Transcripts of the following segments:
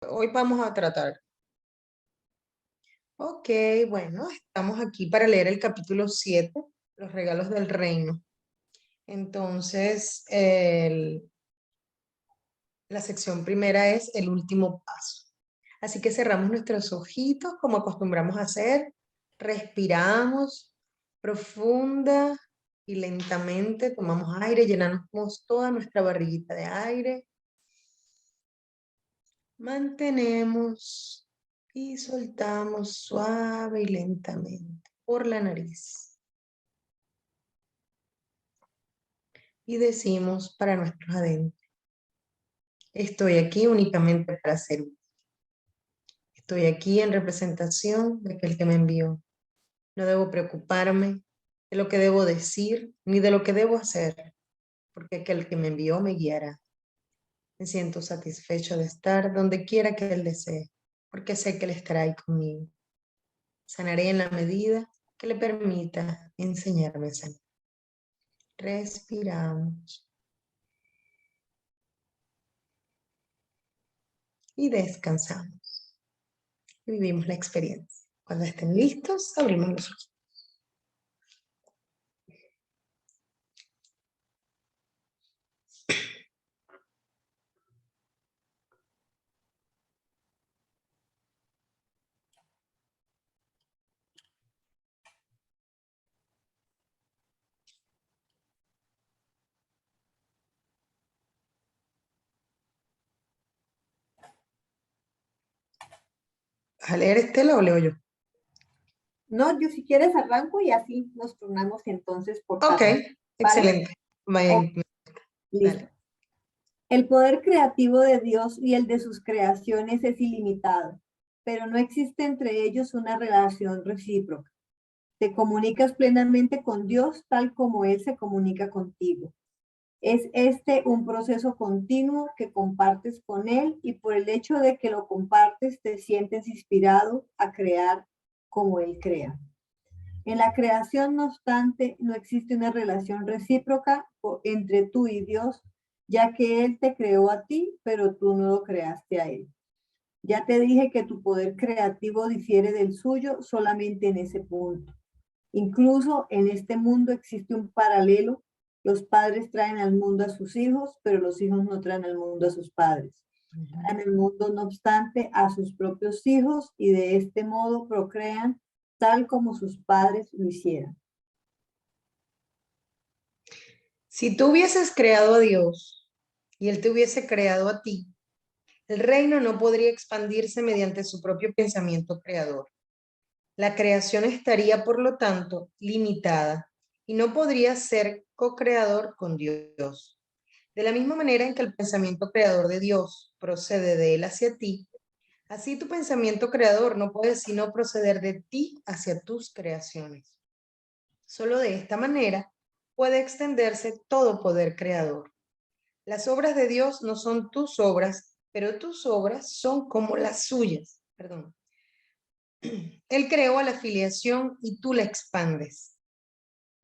Hoy vamos a tratar. Ok, bueno, estamos aquí para leer el capítulo 7, los regalos del reino. Entonces, la sección primera es el último paso. Así que cerramos nuestros ojitos como acostumbramos a hacer, respiramos profunda y lentamente, tomamos aire, llenamos toda nuestra barriguita de aire, mantenemos y soltamos suave y lentamente por la nariz. Y decimos para nuestros adentros: estoy aquí únicamente para servir. Estoy aquí en representación de aquel que me envió. No debo preocuparme de lo que debo decir ni de lo que debo hacer, porque aquel que me envió me guiará. Me siento satisfecho de estar donde quiera que él desee, porque sé que él estará ahí conmigo. Sanaré en la medida que le permita enseñarme a sanar. Respiramos y descansamos. Y vivimos la experiencia. Cuando estén listos, abrimos los ojos. ¿Vas a leer, Estela, o leo yo? No, yo si quieres arranco y así nos turnamos entonces por Ok, excelente. ¿Vale? Listo. Dale. El poder creativo de Dios y el de sus creaciones es ilimitado, pero no existe entre ellos una relación recíproca. Te comunicas plenamente con Dios tal como Él se comunica contigo. Es este un proceso continuo que compartes con Él y por el hecho de que lo compartes te sientes inspirado a crear como Él crea. En la creación, no obstante, no existe una relación recíproca entre tú y Dios, ya que Él te creó a ti, pero tú no lo creaste a Él. Ya te dije que tu poder creativo difiere del suyo solamente en ese punto. Incluso en este mundo existe un paralelo. Los padres traen al mundo a sus hijos, pero los hijos no traen al mundo a sus padres. Traen el mundo, no obstante, a sus propios hijos y de este modo procrean tal como sus padres lo hicieran. Si tú hubieses creado a Dios y Él te hubiese creado a ti, el reino no podría expandirse mediante su propio pensamiento creador. La creación estaría, por lo tanto, limitada y no podría ser co-creador con Dios. De la misma manera en que el pensamiento creador de Dios procede de Él hacia ti, así tu pensamiento creador no puede sino proceder de ti hacia tus creaciones. Solo de esta manera puede extenderse todo poder creador. Las obras de Dios no son tus obras, pero tus obras son como las suyas. Perdón. Él creó a la filiación y tú la expandes.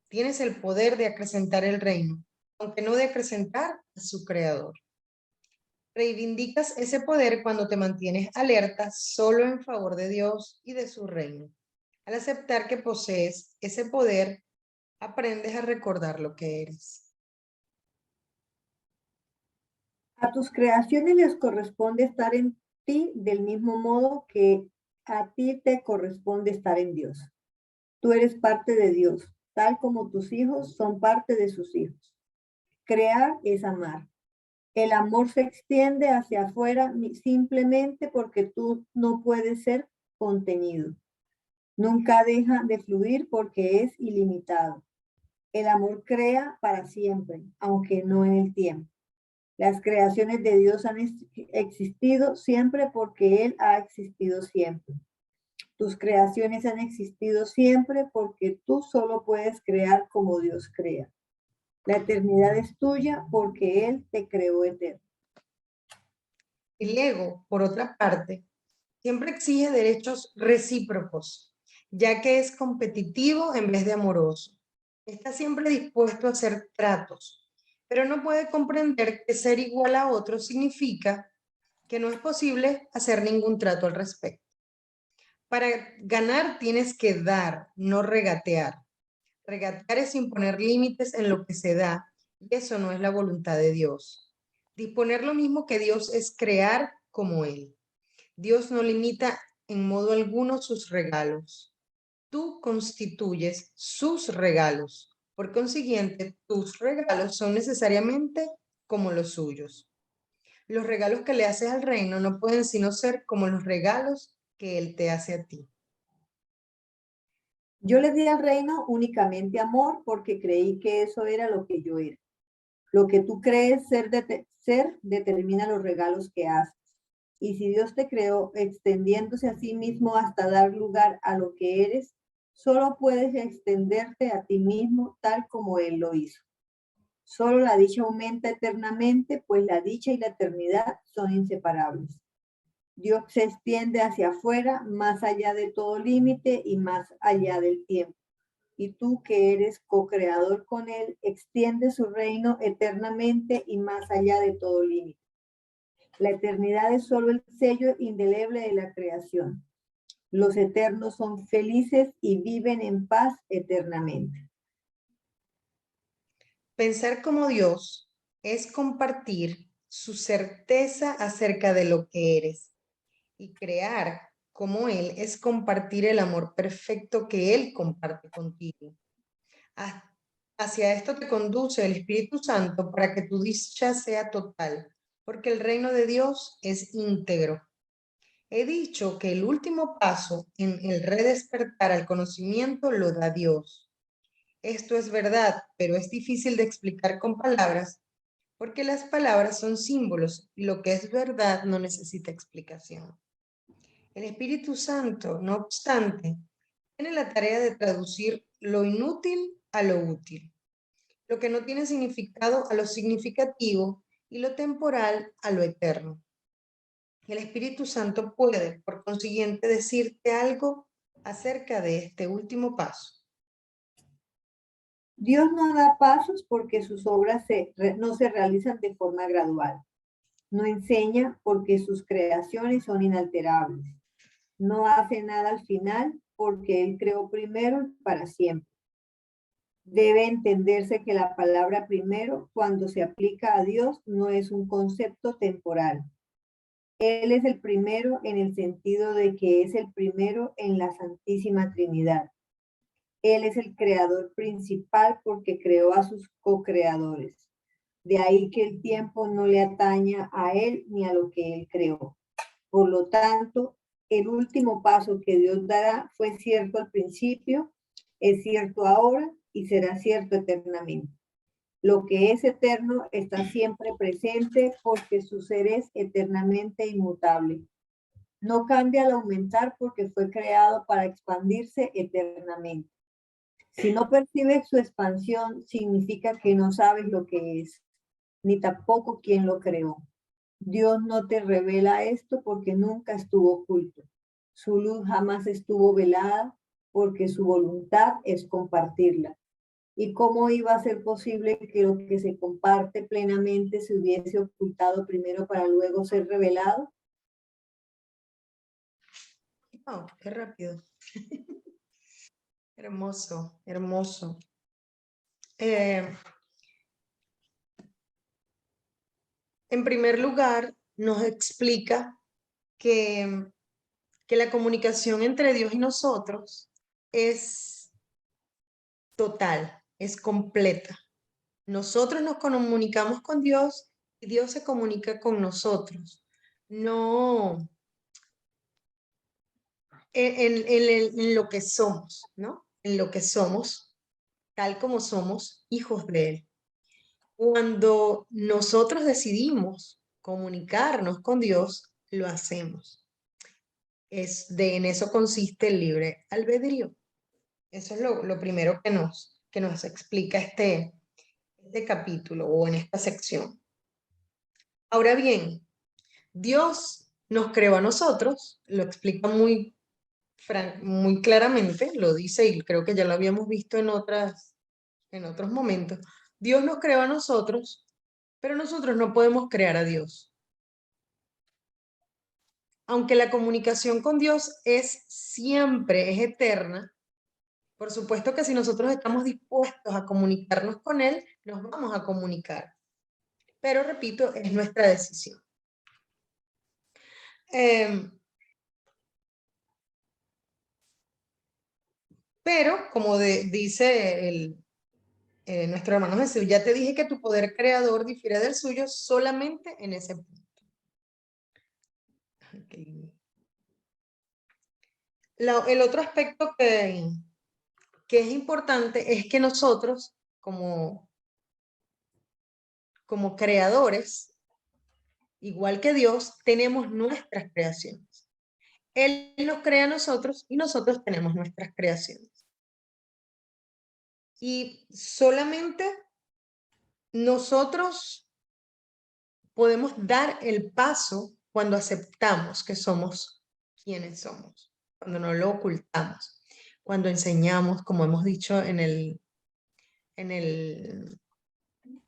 Tienes el poder de acrecentar el reino, aunque no de acrecentar a su creador. Reivindicas ese poder cuando te mantienes alerta solo en favor de Dios y de su reino. Al aceptar que posees ese poder, aprendes a recordar lo que eres. A tus creaciones les corresponde estar en ti del mismo modo que a ti te corresponde estar en Dios. Tú eres parte de Dios, tal como tus hijos son parte de sus hijos. Crear es amar. El amor se extiende hacia afuera simplemente porque tú no puedes ser contenido. Nunca deja de fluir porque es ilimitado. El amor crea para siempre, aunque no en el tiempo. Las creaciones de Dios han existido siempre porque Él ha existido siempre. Tus creaciones han existido siempre porque tú solo puedes crear como Dios crea. La eternidad es tuya porque Él te creó eterno. El ego, por otra parte, siempre exige derechos recíprocos, ya que es competitivo en vez de amoroso. Está siempre dispuesto a hacer tratos, pero no puede comprender que ser igual a otro significa que no es posible hacer ningún trato al respecto. Para ganar tienes que dar, no regatear. Regatear es imponer límites en lo que se da, y eso no es la voluntad de Dios. Disponer lo mismo que Dios es crear como Él. Dios no limita en modo alguno sus regalos. Tú constituyes sus regalos. Por consiguiente, tus regalos son necesariamente como los suyos. Los regalos que le haces al reino no pueden sino ser como los regalos que Él te hace a ti. Yo le di al reino únicamente amor porque creí que eso era lo que yo era. Lo que tú crees ser determina los regalos que haces. Y si Dios te creó extendiéndose a sí mismo hasta dar lugar a lo que eres, solo puedes extenderte a ti mismo tal como Él lo hizo. Solo la dicha aumenta eternamente, pues la dicha y la eternidad son inseparables. Dios se extiende hacia afuera, más allá de todo límite y más allá del tiempo. Y tú que eres co-creador con Él, extiende su reino eternamente y más allá de todo límite. La eternidad es solo el sello indeleble de la creación. Los eternos son felices y viven en paz eternamente. Pensar como Dios es compartir su certeza acerca de lo que eres, y crear como Él es compartir el amor perfecto que Él comparte contigo. Hacia esto te conduce el Espíritu Santo para que tu dicha sea total, porque el reino de Dios es íntegro. He dicho que el último paso en el redespertar al conocimiento lo da Dios. Esto es verdad, pero es difícil de explicar con palabras, porque las palabras son símbolos y lo que es verdad no necesita explicación. El Espíritu Santo, no obstante, tiene la tarea de traducir lo inútil a lo útil, lo que no tiene significado a lo significativo y lo temporal a lo eterno. El Espíritu Santo puede, por consiguiente, decirte algo acerca de este último paso. Dios no da pasos porque sus obras no se realizan de forma gradual. No enseña porque sus creaciones son inalterables. No hace nada al final porque Él creó primero y para siempre. Debe entenderse que la palabra primero, cuando se aplica a Dios, no es un concepto temporal. Él es el primero en el sentido de que es el primero en la Santísima Trinidad. Él es el creador principal porque creó a sus co-creadores. De ahí que el tiempo no le ataña a Él ni a lo que Él creó. Por lo tanto, el último paso que Dios dará fue cierto al principio, es cierto ahora y será cierto eternamente. Lo que es eterno está siempre presente porque su ser es eternamente inmutable. No cambia al aumentar porque fue creado para expandirse eternamente. Si no percibes su expansión, significa que no sabes lo que es, ni tampoco quién lo creó. Dios no te revela esto porque nunca estuvo oculto. Su luz jamás estuvo velada porque su voluntad es compartirla. ¿Y cómo iba a ser posible que lo que se comparte plenamente se hubiese ocultado primero para luego ser revelado? ¡Oh, qué rápido! Hermoso, hermoso. En primer lugar, nos explica que, que la comunicación entre Dios y nosotros es total, es completa. Nosotros nos comunicamos con Dios y Dios se comunica con nosotros. No en lo que somos, ¿no? En lo que somos, tal como somos hijos de Él. Cuando nosotros decidimos comunicarnos con Dios, lo hacemos. En eso consiste el libre albedrío. Eso es lo primero que nos explica este capítulo o en esta sección. Ahora bien, Dios nos creó a nosotros, lo explica muy claramente, lo dice y creo que ya lo habíamos visto en otros momentos. Dios nos creó a nosotros, pero nosotros no podemos crear a Dios. aunque la comunicación con Dios es siempre, es eterna, por supuesto que si nosotros estamos dispuestos a comunicarnos con Él, nos vamos a comunicar. Pero repito, es nuestra decisión. Pero, como dice nuestro hermano Jesús, ya te dije que tu poder creador difiere del suyo solamente en ese punto. Okay. El otro aspecto que es importante es que nosotros, como creadores, igual que Dios, tenemos nuestras creaciones. Él nos crea a nosotros y nosotros tenemos nuestras creaciones. Y solamente nosotros podemos dar el paso cuando aceptamos que somos quienes somos, cuando no lo ocultamos, cuando enseñamos, como hemos dicho en el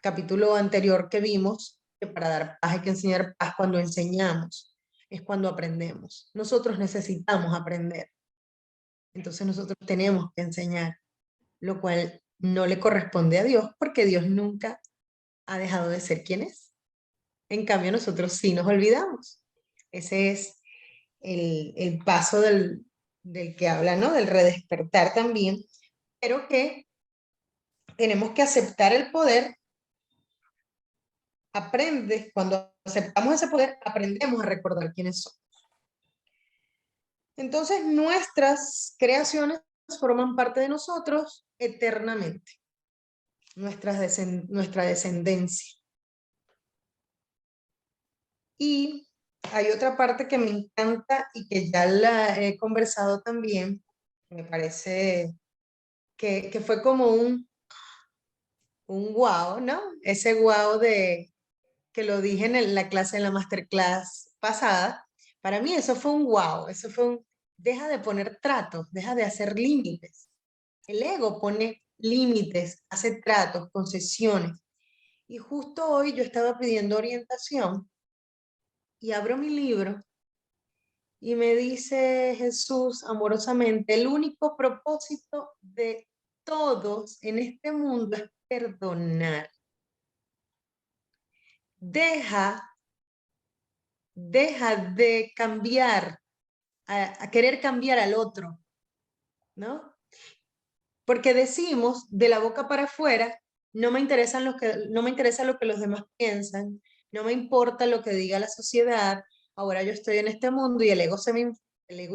capítulo anterior que vimos, que para dar paz hay que enseñar paz. Cuando enseñamos es cuando aprendemos. Nosotros necesitamos aprender. Entonces nosotros tenemos que enseñar, lo cual no le corresponde a Dios porque Dios nunca ha dejado de ser quien es. En cambio, nosotros sí nos olvidamos. Ese es el paso del que habla, ¿no? Del redespertar también, pero que tenemos que aceptar el poder. Cuando aceptamos ese poder, aprendemos a recordar quiénes somos. Entonces, nuestras creaciones forman parte de nosotros eternamente, nuestra descendencia. Y hay otra parte que me encanta y que ya la he conversado también, me parece que fue como un wow, ¿no? Ese wow que lo dije en la clase, en la masterclass pasada. Para mí eso fue un wow, eso fue deja de poner tratos, deja de hacer límites. El ego pone límites, hace tratos, concesiones. Y justo hoy yo estaba pidiendo orientación y abro mi libro y me dice Jesús amorosamente, el único propósito de todos en este mundo es perdonar. Deja de cambiar, a querer cambiar al otro, ¿no? Porque decimos de la boca para afuera, no me interesa lo que los demás piensan, no me importa lo que diga la sociedad, ahora yo estoy en este mundo y el ego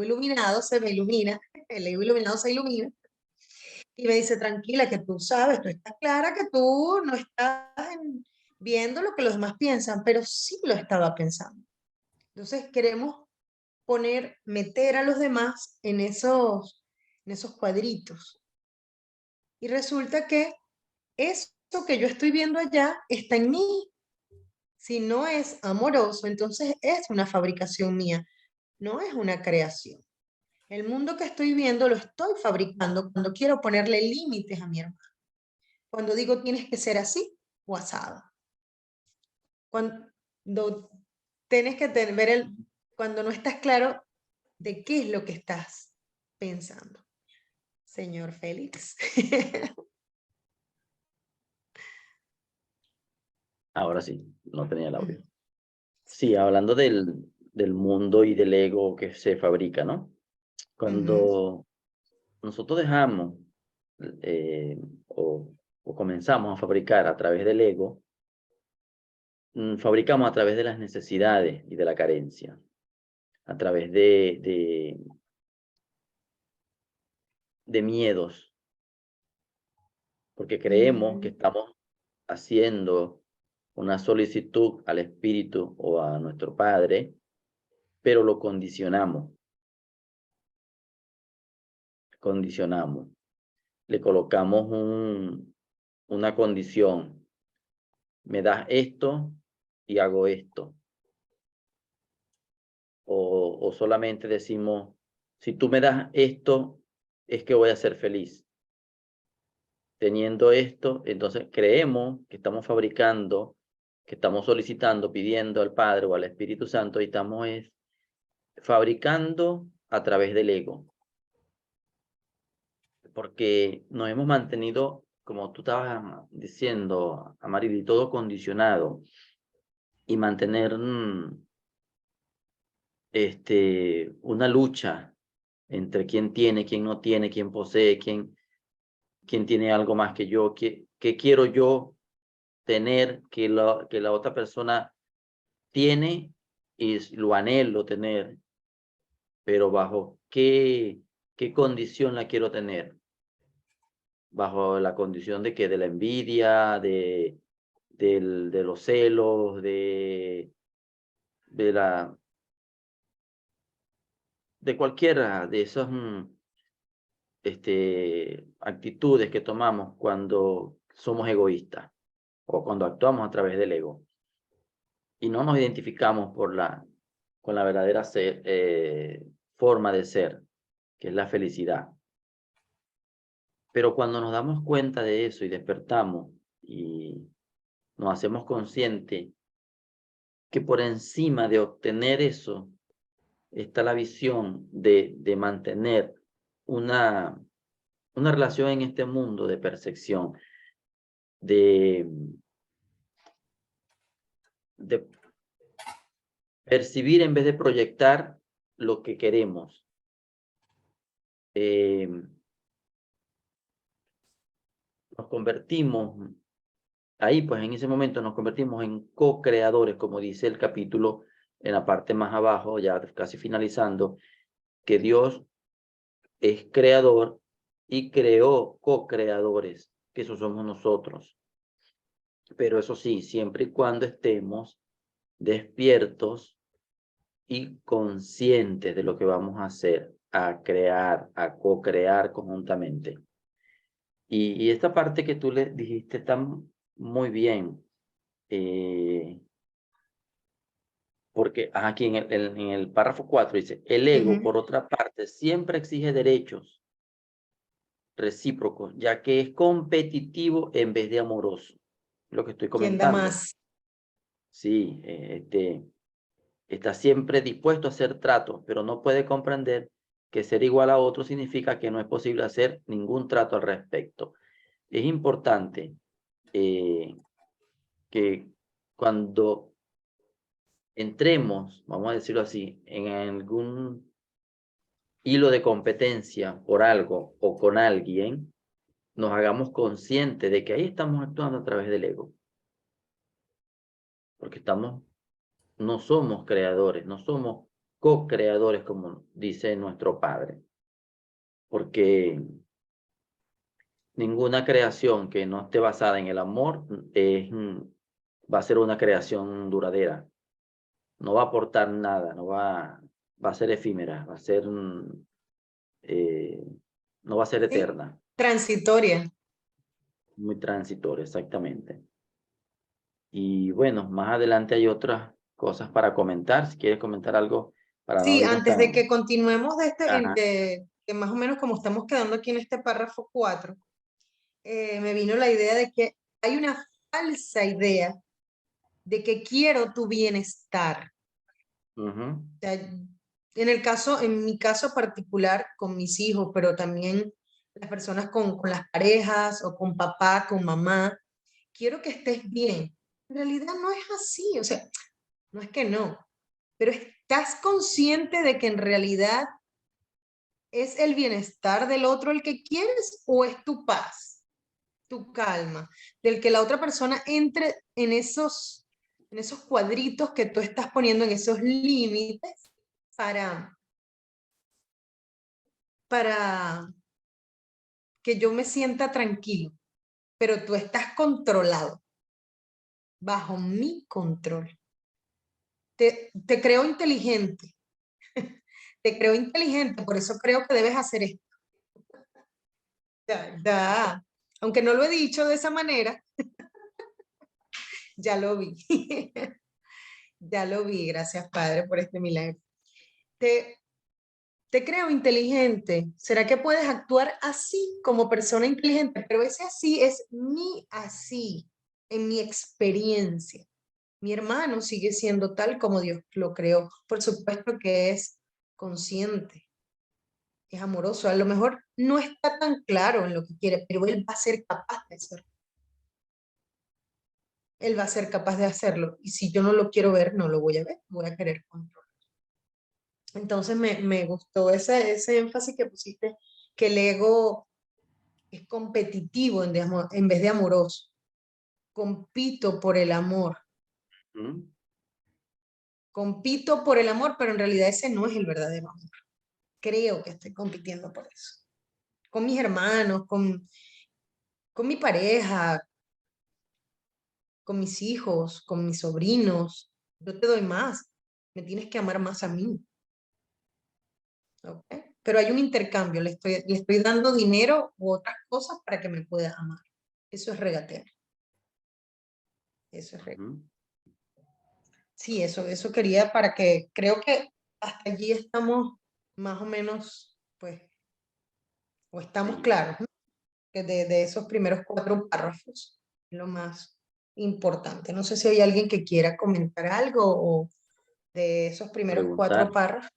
iluminado se me ilumina, el ego iluminado se ilumina y me dice, tranquila, que tú sabes, tú estás clara que tú no estás viendo lo que los demás piensan, pero sí lo estaba pensando. Entonces queremos meter a los demás en esos cuadritos. Y resulta que eso que yo estoy viendo allá está en mí. Si no es amoroso, entonces es una fabricación mía, no es una creación. El mundo que estoy viendo lo estoy fabricando cuando quiero ponerle límites a mi hermano. Cuando digo tienes que ser así o asado. Cuando tienes que cuando no estás claro de qué es lo que estás pensando. Señor Félix. Ahora sí, no tenía el audio. Sí, hablando del mundo y del ego que se fabrica, ¿no? Cuando nosotros dejamos o comenzamos a fabricar a través del ego, fabricamos a través de las necesidades y de la carencia, a través de miedos, porque creemos que estamos haciendo una solicitud al espíritu o a nuestro padre, pero lo condicionamos, le colocamos una condición, me das esto y hago esto, o solamente decimos, si tú me das esto, es que voy a ser feliz. Teniendo esto, entonces creemos que estamos fabricando, que estamos solicitando, pidiendo al Padre o al Espíritu Santo y estamos fabricando a través del ego. Porque nos hemos mantenido, como tú estabas diciendo, Amarili, todo condicionado. Y mantener una lucha entre quién tiene, quién no tiene, quién posee, quién tiene algo más que yo, qué quiero yo tener que la otra persona tiene y lo anhelo tener, pero bajo qué condición la quiero tener. Bajo la condición de la envidia, de los celos, de cualquiera de esas actitudes que tomamos cuando somos egoístas o cuando actuamos a través del ego y no nos identificamos con la verdadera forma de ser, que es la felicidad. Pero cuando nos damos cuenta de eso y despertamos y nos hacemos conscientes que por encima de obtener eso está la visión de mantener una relación en este mundo de percepción, de percibir en vez de proyectar lo que queremos. Nos convertimos, ahí pues en ese momento nos convertimos en co-creadores, como dice el capítulo en la parte más abajo, ya casi finalizando, que Dios es creador y creó co-creadores, que eso somos nosotros. Pero eso sí, siempre y cuando estemos despiertos y conscientes de lo que vamos a hacer, a crear, a co-crear conjuntamente. Y esta parte que tú le dijiste está muy bien, porque aquí en el párrafo 4 dice, el ego, por otra parte, siempre exige derechos recíprocos, ya que es competitivo en vez de amoroso. Lo que estoy ¿Quién da comentando. más? Sí, está siempre dispuesto a hacer tratos, pero no puede comprender que ser igual a otro significa que no es posible hacer ningún trato al respecto. Es importante que cuando entremos, vamos a decirlo así, en algún hilo de competencia por algo o con alguien, nos hagamos conscientes de que ahí estamos actuando a través del ego. Porque no somos creadores, no somos co-creadores como dice nuestro Padre. Porque ninguna creación que no esté basada en el amor va a ser una creación duradera. No va a aportar nada, va a ser efímera, va a ser, no va a ser Sí, eterna. transitoria. Muy transitoria, exactamente. Y bueno, más adelante hay otras cosas para comentar. Si quieres comentar algo para no Sí, irnos antes de tan... que continuemos Ajá. de más o menos como estamos quedando aquí en este párrafo 4, me vino la idea de que hay una falsa idea de que quiero tu bienestar. Ujú. O sea, en mi caso particular, con mis hijos, pero también las personas con las parejas o con papá, con mamá, quiero que estés bien. En realidad no es así, o sea, no es que no, pero estás consciente de que en realidad es el bienestar del otro el que quieres o es tu paz, tu calma, del que la otra persona entre en esos cuadritos que tú estás poniendo, en esos límites para para que yo me sienta tranquilo, pero tú estás controlado, bajo mi control. Te creo inteligente, te creo inteligente, por eso creo que debes hacer esto. Ya. Aunque no lo he dicho de esa manera, ya lo vi. Ya lo vi, gracias Padre por este milagro. Te, te creo inteligente. ¿Será que puedes actuar así como persona inteligente? Pero ese así es mi así, en mi experiencia. Mi hermano sigue siendo tal como Dios lo creó. Por supuesto que es consciente, es amoroso. A lo mejor no está tan claro en lo que quiere, pero él va a ser capaz de hacerlo. Él va a ser capaz de hacerlo. Y si yo no lo quiero ver, no lo voy a ver, voy a querer controlar. Entonces me gustó ese énfasis que pusiste, que el ego es competitivo en vez de amoroso. Compito por el amor. ¿Mm? Compito por el amor, pero en realidad ese no es el verdadero amor. Creo que estoy compitiendo por eso. Con mis hermanos, con mi pareja, con mis hijos, con mis sobrinos. Yo te doy más. Me tienes que amar más a mí. ¿Ok? Pero hay un intercambio. Le estoy dando dinero u otras cosas para que me pueda amar. Eso es regatear. Eso es regatear. ¿Mm? Sí, eso quería para que, creo que hasta allí estamos más o menos, pues, o estamos Sí. claros, ¿no? Que de esos primeros 4 párrafos, lo más importante. No sé si hay alguien que quiera comentar algo o de esos primeros Preguntar. 4 párrafos.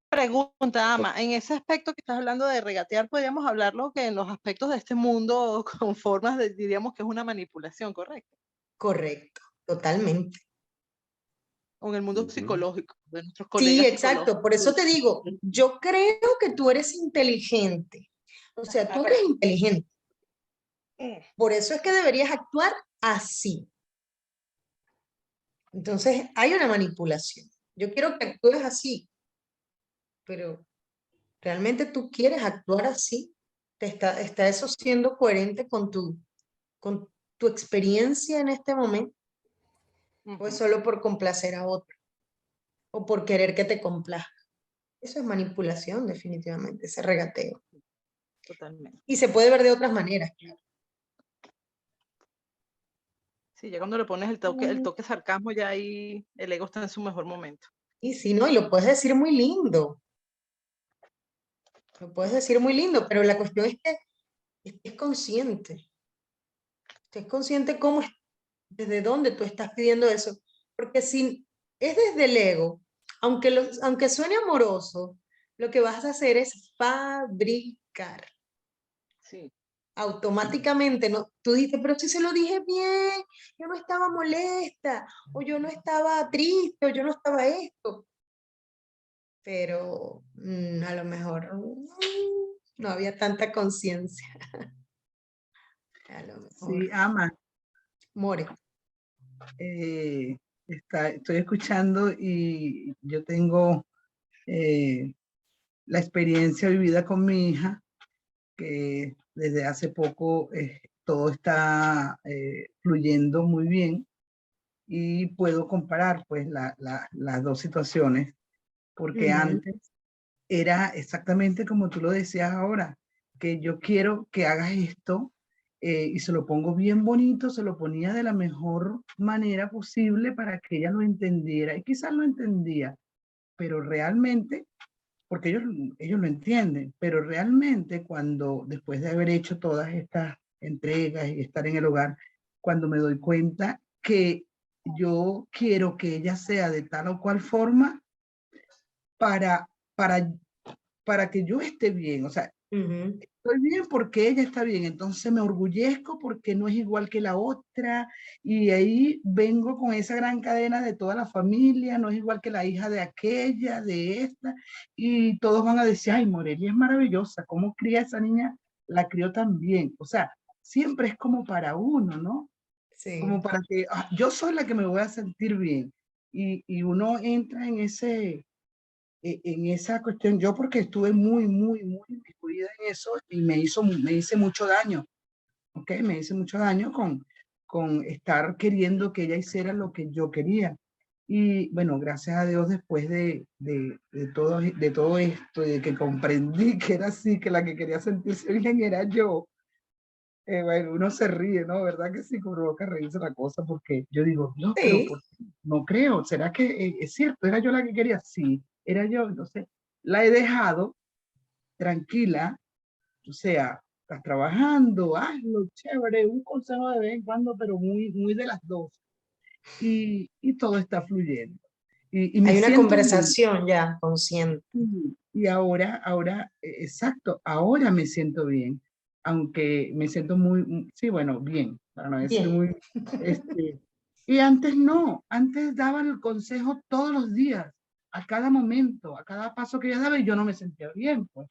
Pregunta, Ama, en ese aspecto que estás hablando de regatear, podríamos hablarlo que en los aspectos de este mundo con formas de, diríamos que es una manipulación, ¿correcto? Correcto, totalmente. O en el mundo Ujú. psicológico, de nuestros Sí, colegas exacto. Por eso te digo, yo creo que tú eres inteligente. O sea, tú eres inteligente. Por eso es que deberías actuar así. Entonces, hay una manipulación. Yo quiero que actúes así, pero ¿realmente tú quieres actuar así? ¿Está eso siendo coherente con tu experiencia en este momento? ¿O es solo por complacer a otro? ¿O por querer que te complazca? Eso es manipulación, definitivamente, ese regateo. Totalmente. Y se puede ver de otras maneras, claro. Sí, ya cuando le pones el toque sarcasmo, ya ahí el ego está en su mejor momento. Y sí, ¿no? Y lo puedes decir muy lindo. Lo puedes decir muy lindo, pero la cuestión es que estés consciente. Estés consciente cómo, desde dónde tú estás pidiendo eso. Porque si es desde el ego, aunque suene amoroso, lo que vas a hacer es fabricar. Sí. Automáticamente, ¿no? Tú dices, pero si se lo dije bien, yo no estaba molesta, o yo no estaba triste, o yo no estaba esto. Pero a lo mejor no había tanta conciencia. A lo mejor. Sí, Ama, More. estoy escuchando y yo tengo la experiencia vivida con mi hija, que desde hace poco todo está fluyendo muy bien y puedo comparar pues las dos situaciones, porque antes era exactamente como tú lo decías ahora, que yo quiero que hagas esto y se lo pongo bien bonito, se lo ponía de la mejor manera posible para que ella lo entendiera y quizás lo entendía, pero realmente, porque ellos lo entienden, pero realmente cuando después de haber hecho todas estas entregas y estar en el hogar, cuando me doy cuenta que yo quiero que ella sea de tal o cual forma para, para para que yo esté bien, o sea, estoy bien porque ella está bien, entonces me orgullezco porque no es igual que la otra y ahí vengo con esa gran cadena de toda la familia, no es igual que la hija de aquella, de esta, y todos van a decir, ay, Morelia es maravillosa, ¿cómo cría esa niña? La crió tan bien, o sea, siempre es como para uno, ¿no? Sí. Como para que yo soy la que me voy a sentir bien y uno entra en esa cuestión, yo porque estuve muy incluida en eso y me hice mucho daño, ¿ok? Me hice mucho daño con estar queriendo que ella hiciera lo que yo quería. Y bueno, gracias a Dios después de todo esto, de que comprendí que era así, que la que quería sentirse bien era yo, bueno, uno se ríe, ¿no? ¿Verdad que sí provoca reírse la cosa? Porque yo digo, no, pero Sí. no creo, ¿será que es cierto? ¿Era yo la que quería? Sí, era yo. Entonces, la he dejado tranquila, o sea, estás trabajando, hazlo, chévere, un consejo de vez en cuando, pero muy de las dos. Y todo está fluyendo. Y me Hay una siento bien. conversación ya consciente. Y ahora, exacto, ahora me siento bien, aunque me siento sí, bueno, bien, para no decir Bien. muy, y antes no, antes daba el consejo todos los días, a cada momento, a cada paso que ella daba y yo no me sentía bien, pues.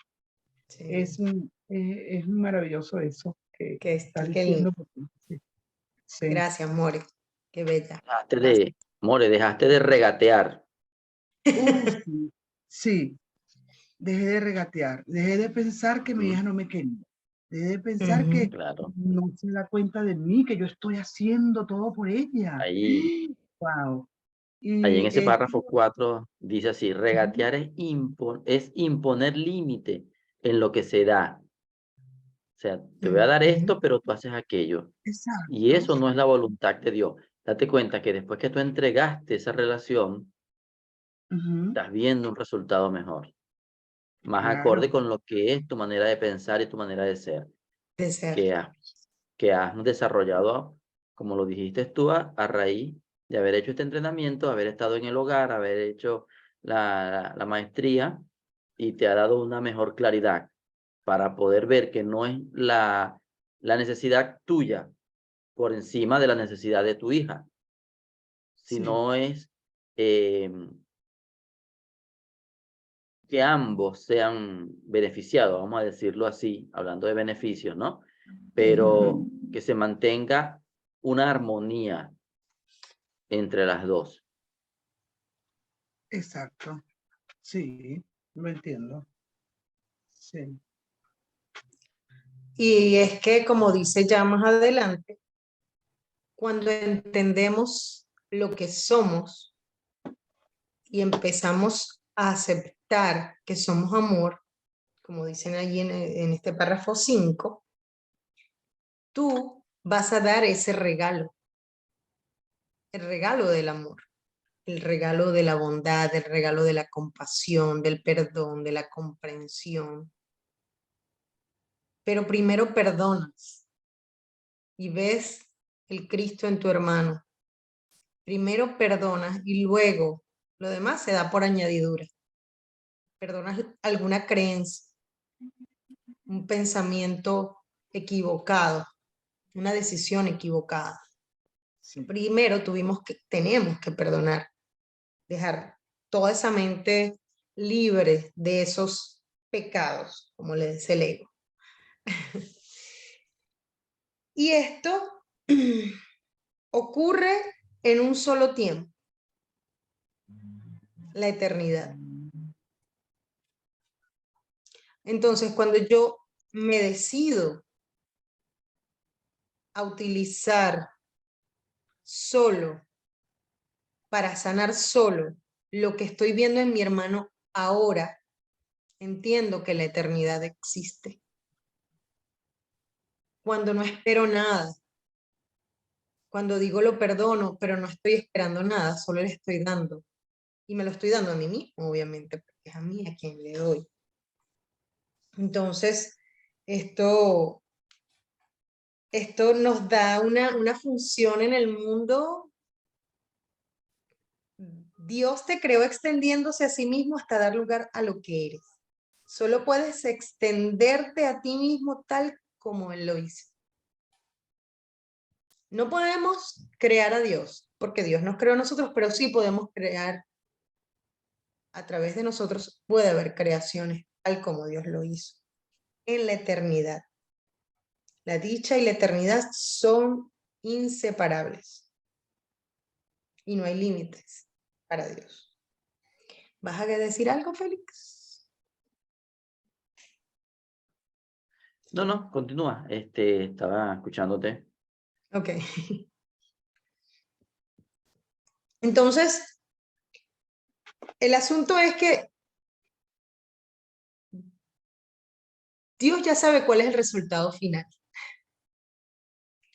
Sí. Es maravilloso eso que Qué estás qué lindo. diciendo. Porque, sí, sí. Gracias, More. Qué bella. Dejaste de regatear. Sí, sí, dejé de regatear, dejé de pensar que mi hija no me quería, dejé de pensar Ujú. que Claro, no se da cuenta de mí, que yo estoy haciendo todo por ella. ahí Wow. Ahí en Y ese párrafo 4 dice así, regatear es imponer límite en lo que se da. O sea, te voy a dar Ujú. esto, pero tú haces aquello. Y exacto. eso no es la voluntad de Dios. Date cuenta que después que tú entregaste esa relación, Ujú, estás viendo un resultado mejor, más claro, acorde con lo que es tu manera de pensar y tu manera de ser, De ser. que que has desarrollado, como lo dijiste tú, a raíz de haber hecho este entrenamiento, haber estado en el hogar, haber hecho la maestría y te ha dado una mejor claridad para poder ver que no es la necesidad tuya por encima de la necesidad de tu hija, sí. sino es que ambos sean beneficiados, vamos a decirlo así, hablando de beneficios, ¿no? Pero Ujú. que se mantenga una armonía entre las dos. Exacto. Sí, lo entiendo. Sí. Y es que, como dice ya más adelante, cuando entendemos lo que somos y empezamos a aceptar que somos amor, como dicen allí en este párrafo 5, tú vas a dar ese regalo, el regalo del amor, el regalo de la bondad, el regalo de la compasión, del perdón, de la comprensión. Pero primero perdonas y ves el Cristo en tu hermano. Primero perdonas y luego lo demás se da por añadidura. Perdonas alguna creencia, un pensamiento equivocado, una decisión equivocada. Sí. Primero tenemos que perdonar, dejar toda esa mente libre de esos pecados, como le dice el ego. Y esto ocurre en un solo tiempo, la eternidad. Entonces, cuando yo me decido a utilizar solo, para sanar solo lo que estoy viendo en mi hermano ahora, entiendo que la eternidad existe. Cuando no espero nada, cuando digo lo perdono, pero no estoy esperando nada, solo le estoy dando. Y me lo estoy dando a mí mismo, obviamente, porque es a mí a quien le doy. Entonces, esto, esto nos da una función en el mundo. Dios te creó extendiéndose a sí mismo hasta dar lugar a lo que eres. Solo puedes extenderte a ti mismo tal como Él lo hizo. No podemos crear a Dios, porque Dios nos creó a nosotros, pero sí podemos crear a través de nosotros. Puede haber creaciones tal como Dios lo hizo en la eternidad. La dicha y la eternidad son inseparables y no hay límites para Dios. ¿Vas a decir algo, Félix? No, no, continúa. Estaba escuchándote. Ok. Entonces, el asunto es que Dios ya sabe cuál es el resultado final.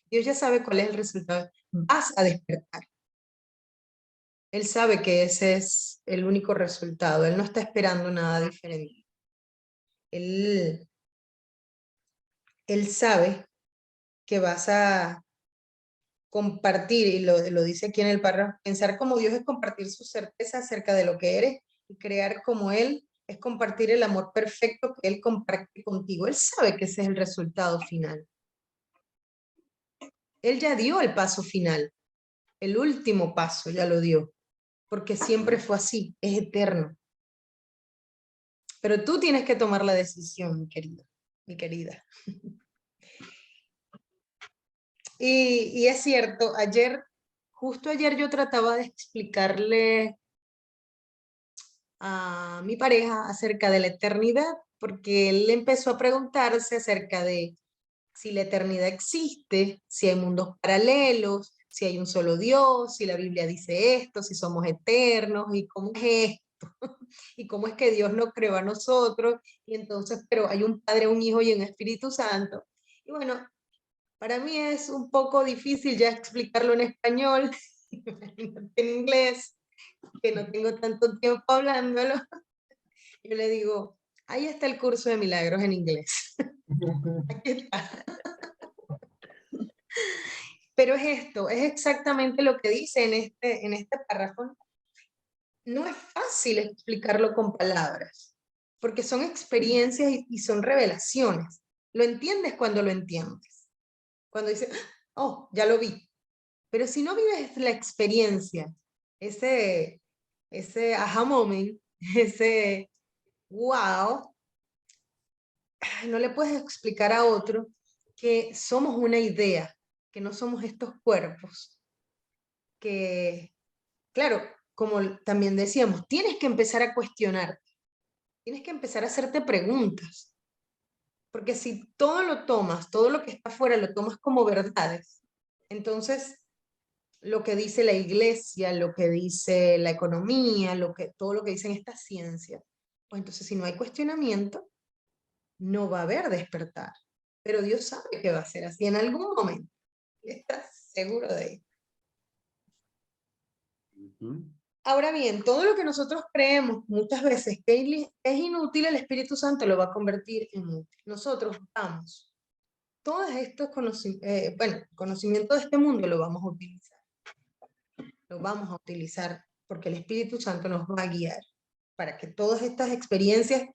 Dios ya sabe cuál es el resultado. Vas a despertar. Él sabe que ese es el único resultado. Él no está esperando nada diferente. Él, él sabe que vas a compartir, y lo dice aquí en el párrafo, pensar como Dios es compartir su certeza acerca de lo que eres, y crear como Él es compartir el amor perfecto que Él comparte contigo. Él sabe que ese es el resultado final. Él ya dio el paso final, el último paso ya lo dio, porque siempre fue así, es eterno. Pero tú tienes que tomar la decisión, mi querido, mi querida. Y es cierto, justo ayer yo trataba de explicarle a mi pareja acerca de la eternidad, porque él empezó a preguntarse acerca de si la eternidad existe, si hay mundos paralelos, si hay un solo Dios, si la Biblia dice esto, si somos eternos, y cómo es esto, y cómo es que Dios nos creó a nosotros, y entonces, pero hay un Padre, un Hijo y un Espíritu Santo. Y bueno, para mí es un poco difícil ya explicarlo en español, imagínate en inglés, que no tengo tanto tiempo hablándolo. Yo le digo, ahí está el curso de milagros en inglés. Aquí está. Pero es esto, es exactamente lo que dice en este párrafo. No es fácil explicarlo con palabras, porque son experiencias y son revelaciones. Lo entiendes cuando lo entiendes. Cuando dices, oh, ya lo vi. Pero si no vives la experiencia, ese aha moment, ese wow, no le puedes explicar a otro que somos una idea, que no somos estos cuerpos, que, claro, como también decíamos, tienes que empezar a cuestionar, tienes que empezar a hacerte preguntas, porque si todo lo tomas, todo lo que está afuera lo tomas como verdades, entonces lo que dice la iglesia, lo que dice la economía, todo lo que dicen estas ciencias, pues entonces si no hay cuestionamiento, no va a haber despertar. Pero Dios sabe que va a ser así en algún momento. ¿Estás seguro de ello? Ahora bien, todo lo que nosotros creemos muchas veces que es inútil, el Espíritu Santo lo va a convertir en útil. Nosotros vamos, todos estos conocimientos de este mundo lo vamos a utilizar. Lo vamos a utilizar porque el Espíritu Santo nos va a guiar para que todas estas experiencias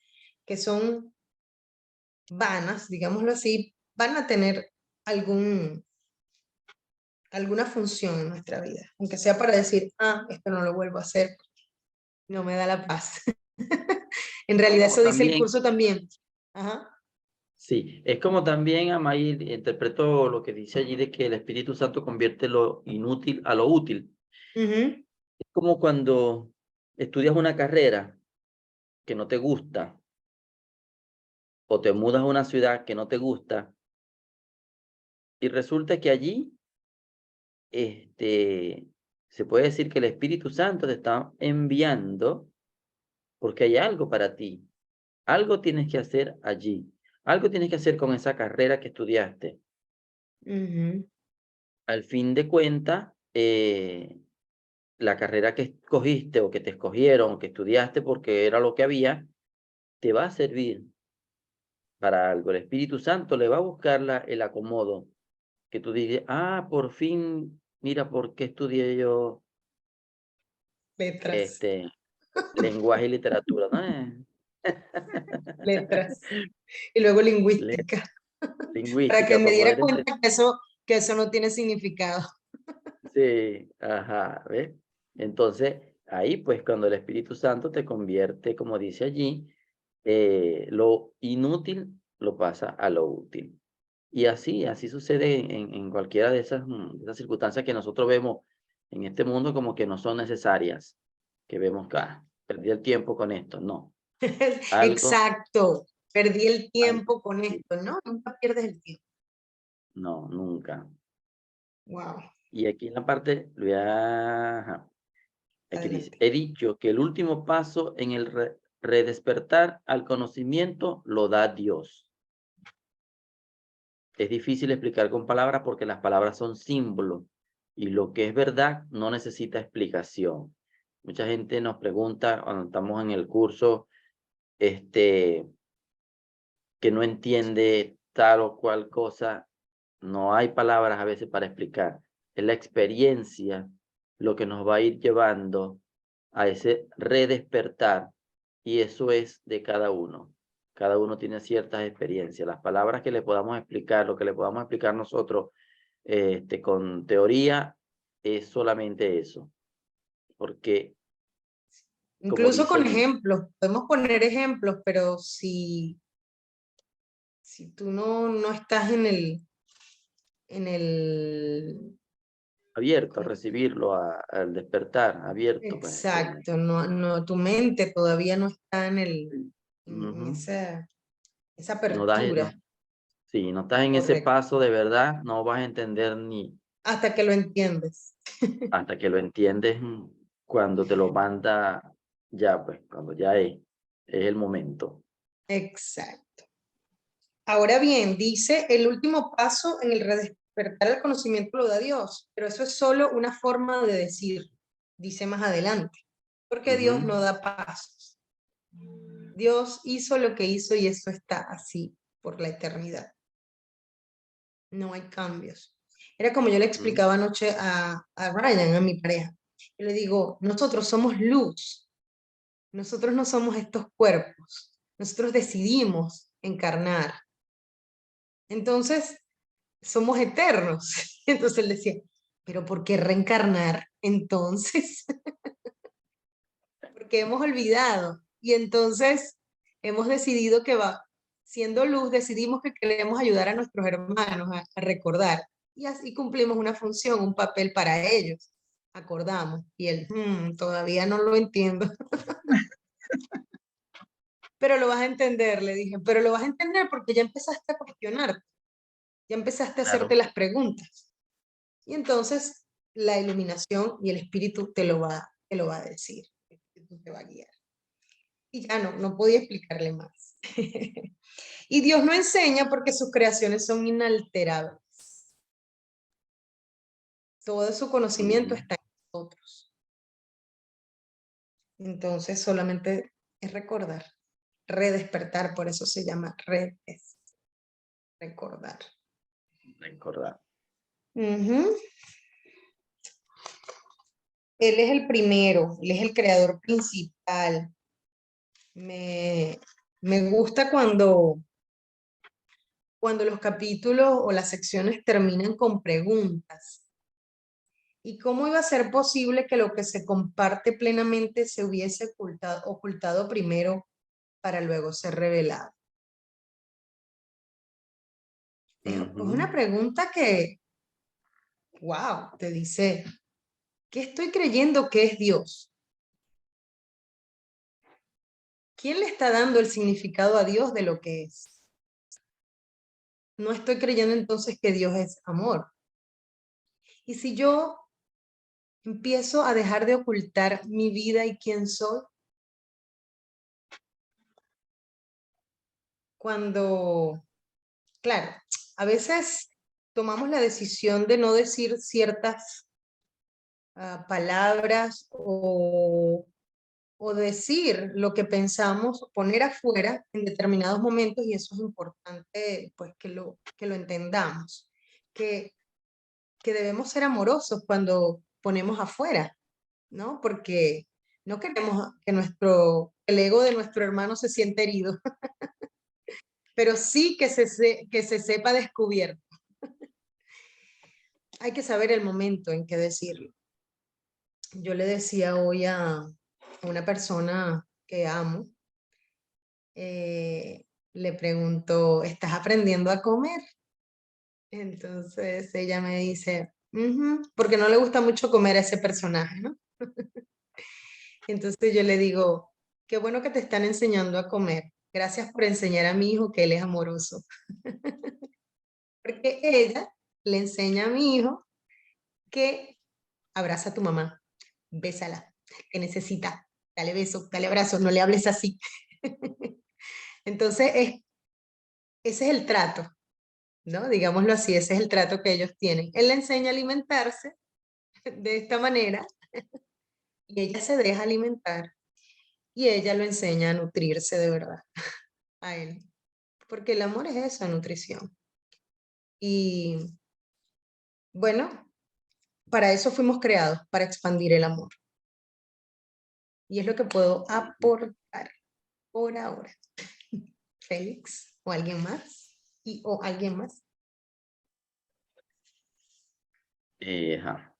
que son vanas, digámoslo así, van a tener alguna función en nuestra vida, aunque sea para decir, esto no lo vuelvo a hacer, no me da la paz. En realidad Como eso dice el también, curso también. Ajá. sí, es como también, Amay, interpreto lo que dice allí de que el Espíritu Santo convierte lo inútil a lo útil. Ujú. Es como cuando estudias una carrera que no te gusta o te mudas a una ciudad que no te gusta y resulta que allí se puede decir que el Espíritu Santo te está enviando porque hay algo para ti. Algo tienes que hacer allí. Algo tienes que hacer con esa carrera que estudiaste. Ujú. Al fin de cuentas, la carrera que escogiste o que te escogieron o que estudiaste porque era lo que había, te va a servir para algo. El Espíritu Santo le va a buscar el acomodo. Que tú digas, por fin, mira por qué estudié yo Letras, lenguaje y literatura, ¿no? letras. Y luego Le- lingüística, para que Lingüística, me para diera poder entender. cuenta que eso no tiene significado. Sí, ajá, ¿ves? Entonces, ahí pues cuando el Espíritu Santo te convierte, como dice allí, lo inútil lo pasa a lo útil. Y así sucede en cualquiera de esas circunstancias que nosotros vemos en este mundo como que no son necesarias, que vemos que perdí el tiempo con esto, no. Algo, Exacto. Perdí el algo, tiempo con esto, ¿no? Nunca pierdes el tiempo. no, nunca. Wow. Y aquí en la parte, ajá, aquí dice, Adelante. he dicho que el último paso en el redespertar al conocimiento lo da Dios. Es difícil explicar con palabras porque las palabras son símbolos y lo que es verdad no necesita explicación. Mucha gente nos pregunta cuando estamos en el curso, que no entiende tal o cual cosa. No hay palabras a veces para explicar. es la experiencia lo que nos va a ir llevando a ese redespertar, y eso es de cada uno. Cada uno tiene ciertas experiencias. Las palabras que le podamos explicar, lo que le podamos explicar nosotros con teoría, es solamente eso. Porque, como Incluso con dicen, ejemplos, podemos poner ejemplos, pero si tú no estás en el, abierto a ¿cómo? recibirlo, al despertar, abierto, pues. Exacto, tu mente todavía no está en Ujú. esa No das, apertura, sí, no estás en ese correcto, paso de verdad, no vas a entender ni hasta que lo entiendes. hasta que lo entiendes, cuando te lo manda ya, pues, cuando ya es el momento. Exacto. Ahora bien, dice, el último paso en el redespertar el conocimiento lo da Dios, pero eso es solo una forma de decir, dice más adelante, porque Dios no Ujú. da pasos. Dios hizo lo que hizo y eso está así por la eternidad. No hay cambios. Era como yo le Ujú. explicaba anoche a Ryan, a mi pareja. Yo le digo, nosotros somos luz, nosotros no somos estos cuerpos, nosotros decidimos encarnar. Entonces, somos eternos. Entonces él decía, pero ¿por qué reencarnar entonces? Porque hemos olvidado. Y entonces hemos decidido que va, siendo luz, decidimos que queremos ayudar a nuestros hermanos a recordar. Y así cumplimos una función, un papel para ellos. Acordamos. Y él, todavía no lo entiendo. Pero lo vas a entender, le dije, pero lo vas a entender porque ya empezaste a cuestionarte, ya empezaste a hacerte Claro. las preguntas. Y entonces la iluminación y el espíritu te lo va a decir, el espíritu te va a guiar. Y ya no podía explicarle más. Y Dios no enseña porque sus creaciones son inalterables. Todo su conocimiento Ujú. está en nosotros. Entonces solamente es recordar, redespertar, por eso se llama recordar. Recordar. Ujú. Él es el primero, él es el creador principal. Me gusta cuando los capítulos o las secciones terminan con preguntas. ¿Y cómo iba a ser posible que lo que se comparte plenamente se hubiese ocultado primero para luego ser revelado? Es una Ujú. pregunta que, wow, te dice, ¿qué estoy creyendo que es Dios? ¿Quién le está dando el significado a Dios de lo que es? No estoy creyendo entonces que Dios es amor. Y si yo empiezo a dejar de ocultar mi vida y quién soy, cuando, claro, a veces tomamos la decisión de no decir ciertas palabras o decir lo que pensamos, poner afuera en determinados momentos, y eso es importante pues que lo entendamos, que, que debemos ser amorosos cuando ponemos afuera, ¿no? Porque no queremos que el ego de nuestro hermano se sienta herido, pero sí que se sepa descubierto. Hay que saber el momento en que decirlo. Yo le decía hoy a una persona que amo, le pregunto, ¿estás aprendiendo a comer? Entonces ella me dice, "Ujú", porque no le gusta mucho comer a ese personaje, ¿no? Entonces yo le digo, qué bueno que te están enseñando a comer. Gracias por enseñar a mi hijo que él es amoroso. Porque ella le enseña a mi hijo que abraza a tu mamá, bésala, que necesita, dale beso, dale abrazo, no le hables así. Entonces, ese es el trato, ¿no? Digámoslo así, ese es el trato que ellos tienen. Él le enseña a alimentarse de esta manera y ella se deja alimentar y ella lo enseña a nutrirse de verdad a él. Porque el amor es eso, nutrición. Y bueno, para eso fuimos creados, para expandir el amor. Y es lo que puedo aportar por ahora. Félix, o alguien más, o alguien más. Ajá.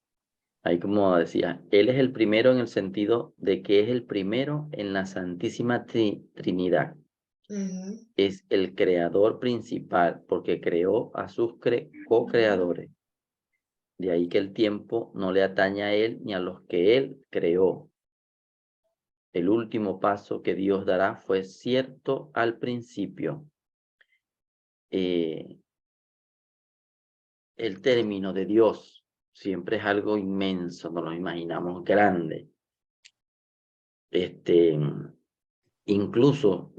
Ahí como decía, Él es el primero en el sentido de que es el primero en la Santísima Trinidad. Ujú. Es el creador principal porque creó a sus co-creadores. De ahí que el tiempo no le atañe a Él ni a los que Él creó. El último paso que Dios dará fue cierto al principio. El término de Dios siempre es algo inmenso, nos lo imaginamos grande. Incluso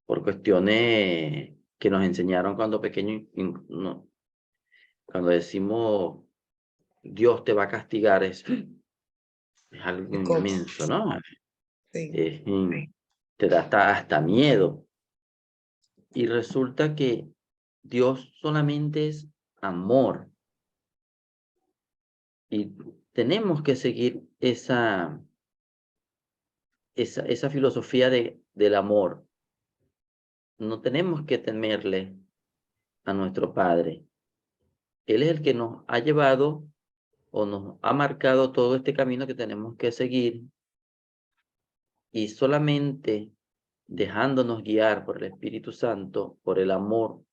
por cuestiones que nos enseñaron cuando pequeños, cuando decimos Dios te va a castigar, es algo ¿Cómo? inmenso, ¿no? Sí. Te da hasta miedo. Y resulta que Dios solamente es amor. Y tenemos que seguir esa filosofía del amor. No tenemos que temerle a nuestro Padre. Él es el que nos ha llevado o nos ha marcado todo este camino que tenemos que seguir, y solamente dejándonos guiar por el Espíritu Santo, por el amor,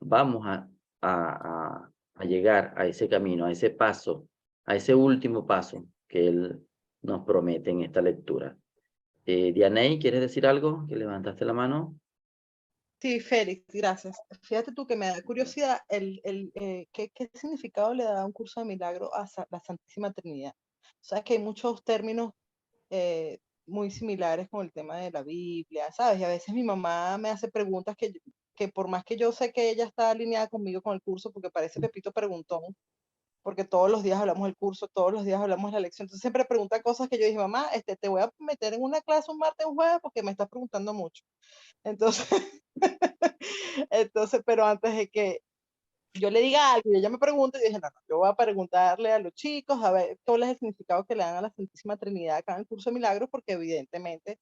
vamos a llegar a ese camino, a ese paso, a ese último paso que Él nos promete en esta lectura. Dianey, ¿quieres decir algo? Que levantaste la mano. Sí, Félix, gracias. Fíjate tú que me da curiosidad ¿qué significado le da un curso de milagro a la Santísima Trinidad? Sabes que hay muchos términos muy similares con el tema de la Biblia, ¿sabes? Y a veces mi mamá me hace preguntas que por más que yo sé que ella está alineada conmigo con el curso, porque parece Pepito Preguntón, porque todos los días hablamos del curso, todos los días hablamos de la lección, entonces siempre pregunta cosas que yo dije, mamá, te voy a meter en una clase un martes, un jueves, porque me estás preguntando mucho. Entonces, pero antes de que yo le diga algo y ella me pregunte, yo dije, no, yo voy a preguntarle a los chicos a ver cuál es el significado que le dan a la Santísima Trinidad acá en el curso de milagros, porque evidentemente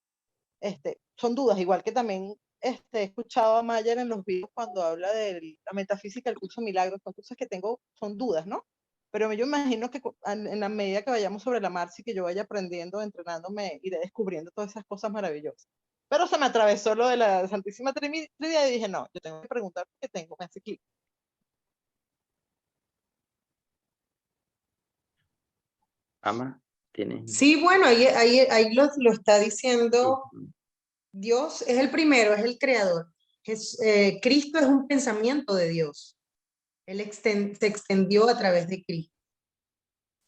son dudas, igual que también he escuchado a Mayer en los videos cuando habla de la metafísica del curso de milagros, son cosas que tengo, son dudas, ¿no? Pero yo imagino que en la medida que vayamos sobre la marcha y que yo vaya aprendiendo, entrenándome, iré descubriendo todas esas cosas maravillosas. Pero se me atravesó lo de la Santísima Trinidad y dije, no, yo tengo que preguntar porque me hace clic. Ama, ¿tienes? Sí, bueno, ahí lo está diciendo. Sí. Dios es el primero, es el creador. Cristo es un pensamiento de Dios. Él se extendió a través de Cristo.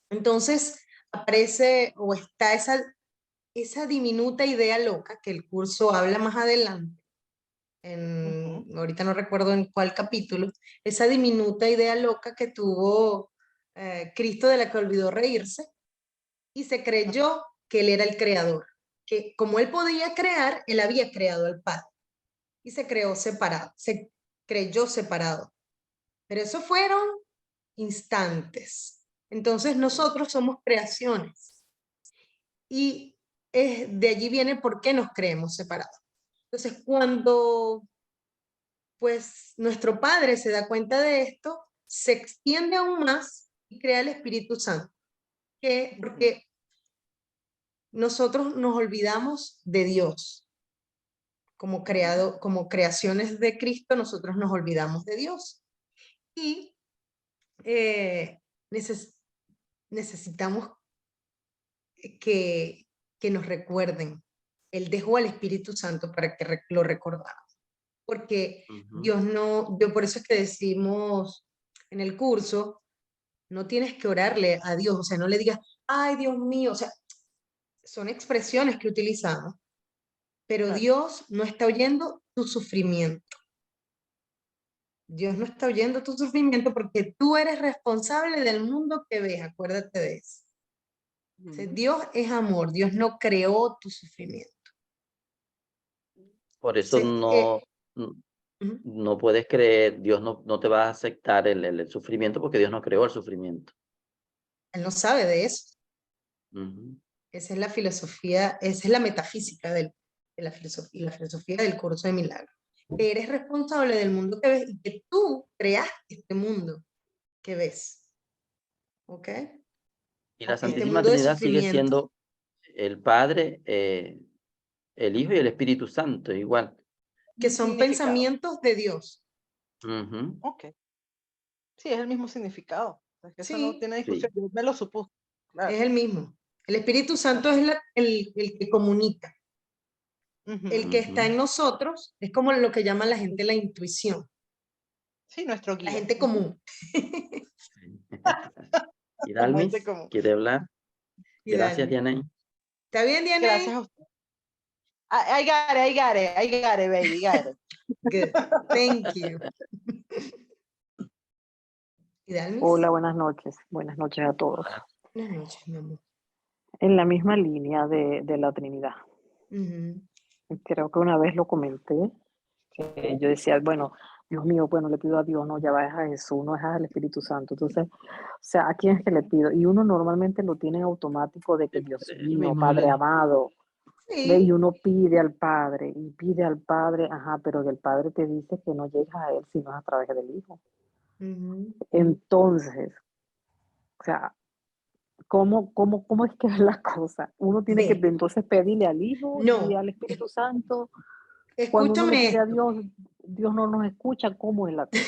Entonces aparece o está esa diminuta idea loca que el curso habla más adelante. Ahorita no recuerdo en cuál capítulo, esa diminuta idea loca que tuvo Cristo, de la que olvidó reírse y se creyó que él era el creador, que como él podía crear, él había creado al Padre y se creó separado, se creyó separado. Pero eso fueron instantes. Entonces nosotros somos creaciones y de allí viene por qué nos creemos separados. Entonces cuando pues nuestro Padre se da cuenta de esto, se extiende aún más y crea el Espíritu Santo, porque nosotros nos olvidamos de Dios. Como creaciones de Cristo, nosotros nos olvidamos de Dios. Y necesitamos que nos recuerden. Él dejó al Espíritu Santo para que lo recordáramos. Porque Dios no, por eso es que decimos en el curso, no tienes que orarle a Dios, o sea, no le digas, ay Dios mío, o sea, son expresiones que utilizamos, pero Dios no está oyendo tu sufrimiento. Dios no está oyendo tu sufrimiento porque tú eres responsable del mundo que ves, acuérdate de eso. O sea, Dios es amor, Dios no creó tu sufrimiento. Por eso no puedes creer, Dios no te va a aceptar el sufrimiento porque Dios no creó el sufrimiento. Él no sabe de eso. Ujú. Esa es la filosofía, esa es la metafísica de la filosofía del curso de milagros. Que eres responsable del mundo que ves y que tú creaste este mundo que ves. ¿Ok? Y la Este Santísima mundo de Trinidad sigue sufrimiento. siendo el Padre, el Hijo y el Espíritu Santo, igual. Que son Significado. pensamientos de Dios. Ujú. Ok. Sí, es el mismo significado. Es que eso no Sí. tiene discusión. Yo me lo supuse. Claro. Es el mismo. El Espíritu Santo es el que comunica. Ujú. El que está en nosotros es como lo que llama la gente la intuición. Sí, nuestro La guía. gente común. Y Como Dalmis, gente común. ¿quiere hablar? Y Gracias, dale. Diana. ¿Está bien, Diana? Gracias a usted. I got it, baby, got it. Good. Thank you. ¿Y Dalmis? Hola, buenas noches a todos. Buenas noches, mi amor. En la misma línea de la Trinidad. Ujú. Creo que una vez lo comenté, que yo decía, bueno, Dios mío, bueno, le pido a Dios, no, ya va, es a Jesús, no es al Espíritu Santo. Entonces, o sea, ¿a quién es que le pido? Y uno normalmente lo tiene en automático de que Dios El mío, mismo Padre le- amado, ¿ve? Sí. Y uno pide al Padre, y pide al Padre, ajá, pero el Padre te dice que no llegas a Él sino a través del Hijo. Ujú. Entonces, o sea, ¿cómo es que es la cosa? Uno tiene que Ve. entonces pedirle al Hijo y No. al Espíritu Santo. Cuando uno le Escúchame pide a esto. Dios, Dios no nos escucha. ¿Cómo es la cosa?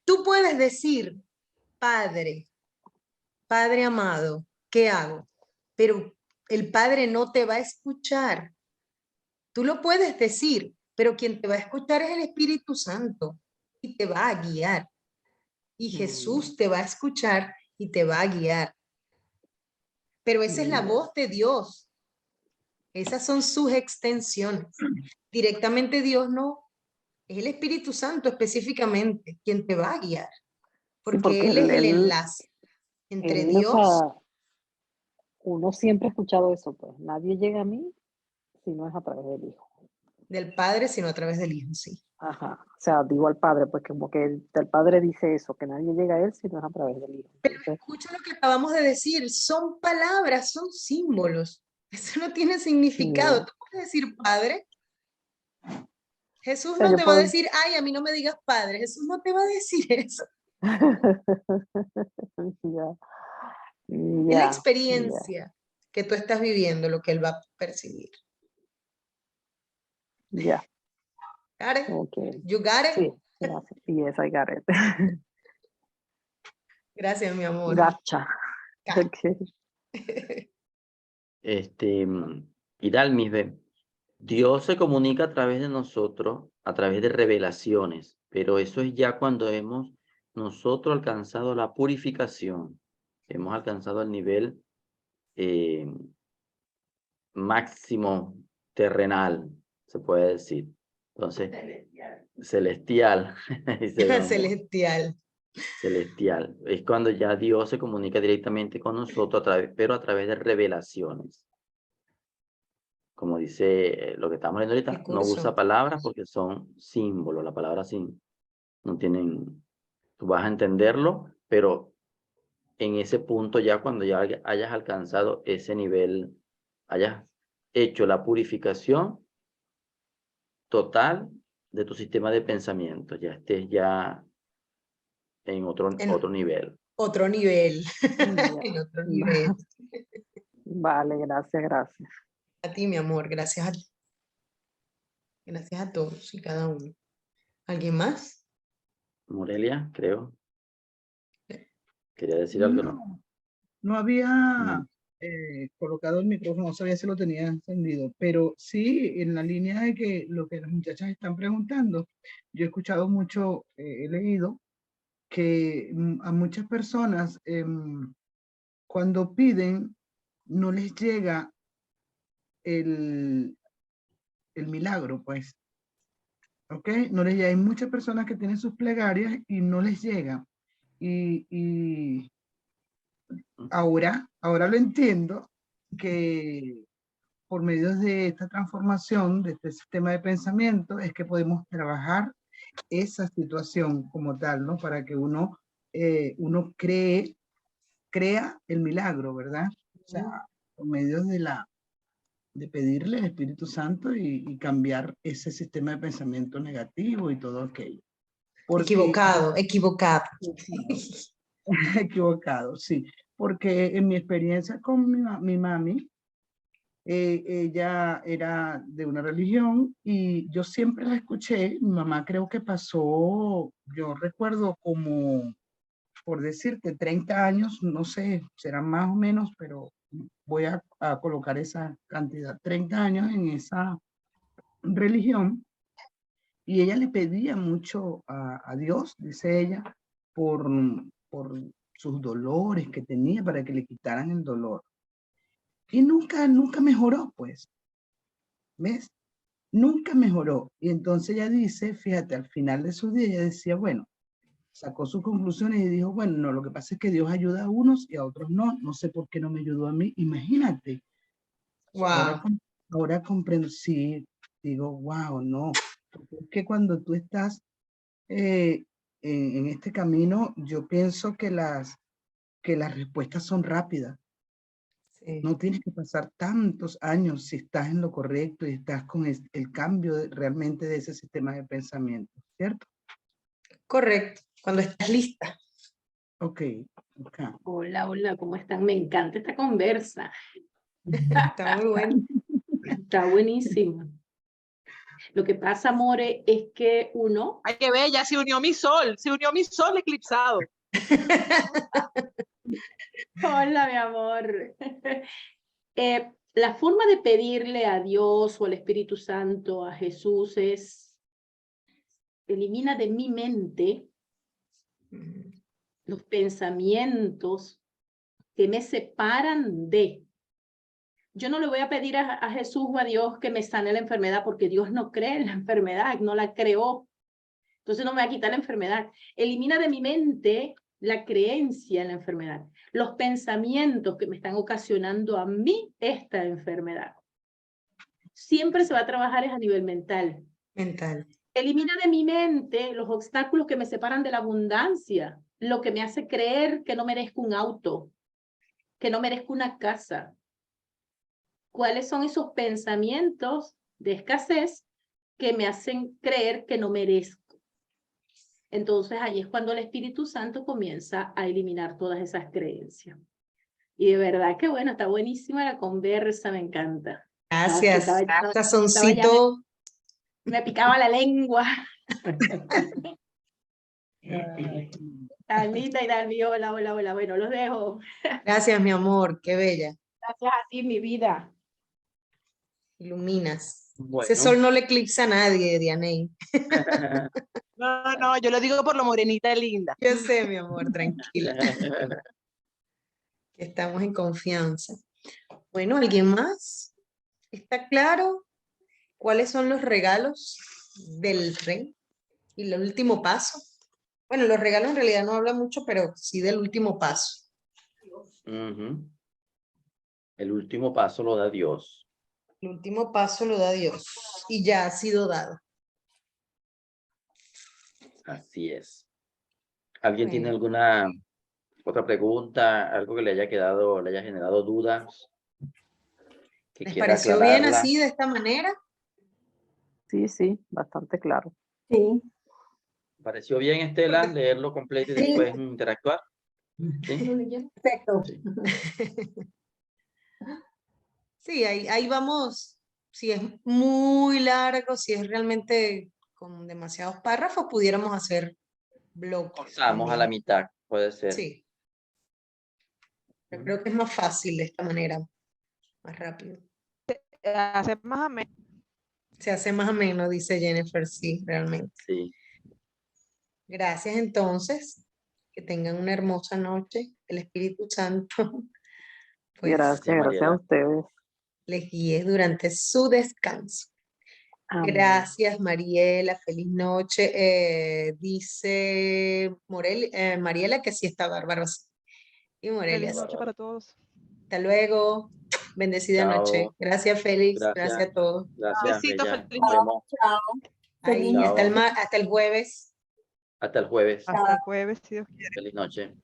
Tú puedes decir, Padre, Padre amado, ¿qué hago? Pero el Padre no te va a escuchar. Tú lo puedes decir, pero quien te va a escuchar es el Espíritu Santo y te va a guiar. Y Jesús te va a escuchar y te va a guiar. Pero esa es la voz de Dios. Esas son sus extensiones. Directamente Dios no. Es el Espíritu Santo específicamente quien te va a guiar. Sí, Porque porque Él es el enlace entre o Dios. sea, uno siempre ha escuchado eso, pues, nadie llega a mí si no es a través del Hijo. Del Padre, sino a través del Hijo, sí. Ajá, o sea, digo al Padre, pues como que el Padre dice eso, que nadie llega a Él si no es a través del Hijo. Entonces, Escucha lo que acabamos de decir, son palabras, son símbolos. Eso no tiene significado. sí. Tú puedes decir Padre. Jesús O sea, no yo te va a puedo... decir, ay, a mí no me digas Padre. Jesús no te va a decir eso. Ya, Es la ya, experiencia que tú estás viviendo lo que Él va a percibir. ya, Got it? ok. You got it? Sí, gracias. Yes, I got it. Gracias, mi amor. Gotcha. Ga- Ok. Y Dalmis, ve, Dios se comunica a través de nosotros, a través de revelaciones, pero eso es ya cuando hemos nosotros alcanzado la purificación, hemos alcanzado el nivel eh, máximo terrenal, se puede decir. Entonces, celestial, dice mi amor, Celestial. celestial. Es cuando ya Dios se comunica directamente con nosotros, pero a través de revelaciones. Como dice lo que estamos leyendo El ahorita, no usa curso. palabras porque son símbolos. Las palabras sí no tienen, tú vas a entenderlo, pero en ese punto ya cuando ya hayas alcanzado ese nivel, hayas hecho la purificación total de tu sistema de pensamiento, ya estés ya en otro nivel. Otro nivel. Ya. En otro nivel. Vale, gracias. A ti, mi amor. Gracias a ti. Gracias a todos y cada uno. ¿Alguien más? Morelia, creo. Quería decir algo, ¿no? No había Mm. colocado el micrófono, no sabía si lo tenía encendido, pero sí, en la línea de que lo que las muchachas están preguntando, yo he escuchado mucho, he leído que a muchas personas cuando piden no les llega el milagro, pues, ¿ok? No les llega. Hay muchas personas que tienen sus plegarias y no les llega. Y ahora lo entiendo que por medio de esta transformación, de este sistema de pensamiento, es que podemos trabajar esa situación como tal, ¿no? Para que uno cree crea el milagro, ¿verdad? O sea, por medio de pedirle al Espíritu Santo y cambiar ese sistema de pensamiento negativo y todo aquello. Porque, Equivocado, equivocado. equivocado, sí. Porque en mi experiencia con mi mami, ella era de una religión y yo siempre la escuché. Mi mamá creo que pasó, yo recuerdo como, por decirte, 30 años, no sé, serán más o menos, pero voy a colocar esa cantidad, 30 años en esa religión, y ella le pedía mucho a Dios, dice ella, por sus dolores que tenía, para que le quitaran el dolor. Y nunca mejoró, pues, ¿ves? Nunca mejoró. Y entonces ella dice, fíjate, al final de sus días, ella decía, bueno, sacó sus conclusiones y dijo, bueno, no, lo que pasa es que Dios ayuda a unos y a otros no. No sé por qué no me ayudó a mí. Imagínate. Wow. Ahora comprendo, sí, digo, wow, no. Porque es que cuando tú estás en este camino, yo pienso que las respuestas son rápidas. Sí. No tienes que pasar tantos años si estás en lo correcto y estás con el cambio realmente de ese sistema de pensamiento, ¿cierto? Correcto, cuando estás lista. Ok, acá. Hola, hola, ¿cómo están? Me encanta esta conversa. Está muy bueno. Está buenísima. Lo que pasa, More, es que uno, Ay, qué bella, se unió mi sol eclipsado. hola, mi amor. La forma de pedirle a Dios o al Espíritu Santo, a Jesús, es elimina de mi mente los pensamientos que me separan de. Yo no le voy a pedir a Jesús o a Dios que me sane la enfermedad, porque Dios no cree en la enfermedad, no la creó. Entonces no me va a quitar la enfermedad. Elimina de mi mente la creencia en la enfermedad, los pensamientos que me están ocasionando a mí esta enfermedad. Siempre se va a trabajar es a nivel mental. Mental. Elimina de mi mente los obstáculos que me separan de la abundancia, lo que me hace creer que no merezco un auto, que no merezco una casa. ¿Cuáles son esos pensamientos de escasez que me hacen creer que no merezco? Entonces ahí es cuando el Espíritu Santo comienza a eliminar todas esas creencias. Y de verdad que bueno, está buenísima la conversa, me encanta. Gracias. Estaba ya Sazoncito. me picaba la lengua. Anita y Dalmi, hola, hola, hola. Bueno, los dejo. Gracias, mi amor. Qué bella. Gracias a ti, mi vida. Iluminas. Bueno. Ese sol no le eclipsa a nadie, Dianey. No, no, yo lo digo por lo morenita linda. Yo sé, mi amor, tranquila. Que estamos en confianza. Bueno, ¿alguien más? ¿Está claro cuáles son los regalos del rey? Y el último paso. Bueno, los regalos en realidad no hablan mucho, pero sí del último paso. Ujú. El último paso lo da Dios. El último paso lo da Dios y ya ha sido dado. Así es. ¿Alguien tiene Bueno. alguna otra pregunta? ¿Algo que le haya quedado, le haya generado dudas? Que ¿Les quiera pareció bien aclararla. así, de esta manera? Sí, sí, bastante claro. Sí. ¿Pareció bien, Estela, leerlo completo y Sí. después interactuar? ¿Sí? Perfecto. Sí. Sí, ahí vamos. Si es muy largo, si es realmente con demasiados párrafos, pudiéramos hacer bloques. Cortamos a la también. mitad, puede ser. Sí. Yo creo que es más fácil de esta manera, más rápido. Hacer más ameno. Se hace más ameno, dice Jennifer, sí, realmente. Sí. Gracias entonces. Que tengan una hermosa noche. El Espíritu Santo, pues, Gracias a Mariela. ustedes. les guíe durante su descanso. Amén. Gracias, Mariela. Feliz noche. Dice Mariela que sí está bárbaro. Y Morelia. Feliz noche para todos. Hasta luego. Bendecida Chao. noche. Gracias, Félix. Gracias. Gracias a todos. Gracias, Besito, Bella. feliz Nos vemos. Chao. Ahí, Feliz Chao. hasta el jueves. Hasta el jueves. Hasta el jueves, si Dios quiere. Feliz noche.